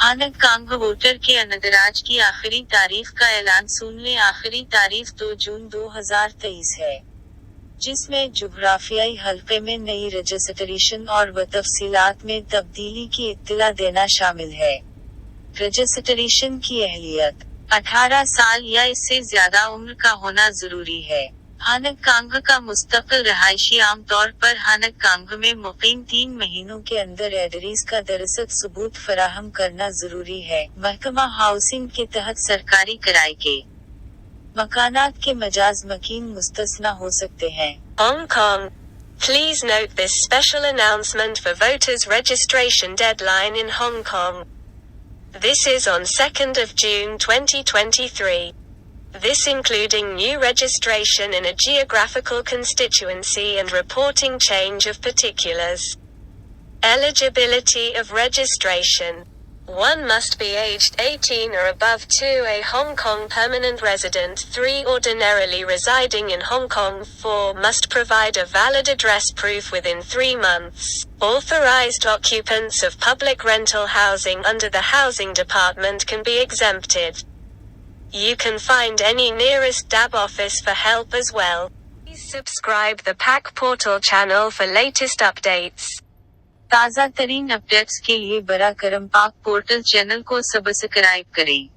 Hong Kong voter के अंदराज की आखिरी तारीख का ऐलान सुन लें। आखिरी तारीख 2 जून 2023 है, जिसमें जुग्राफियाई हल्के में नई रजिस्ट्रेशन और तफसीलात में तब्दीली की इत्तला देना शामिल है। रजिस्ट्रेशन की अहलियत 18 साल या इससे ज्यादा उम्र का होना जरूरी है। हांग कांग का मुस्तकिल रहायशी आमतौर पर हांग कांग में मुकीम 3 महीनों के अंदर एड्रेस का दरअसल सबूत फराहम करना जरूरी है। महकमा हाउसिंग के तहत सरकारी किराए के मकानात के मजाज मकीन मुस्तस्ना हो सकते हैं। Hong Kong. Please note this special announcement for voters' registration deadline in Hong Kong. This is on 2nd of June 2023. This including new registration in a geographical constituency and reporting change of particulars. Eligibility of registration. 1 must be aged 18 or above. 2 a Hong Kong permanent resident. 3 ordinarily residing in Hong Kong. 4 must provide a valid address proof within 3 months. Authorized occupants of public rental housing under the Housing Department can be exempted. You can find any nearest DAB office for help as well. Please subscribe the PAC Portal channel for latest updates. ताज़ा तरीन updates के लिए बरा करम पाक portal channel को subscribe करें।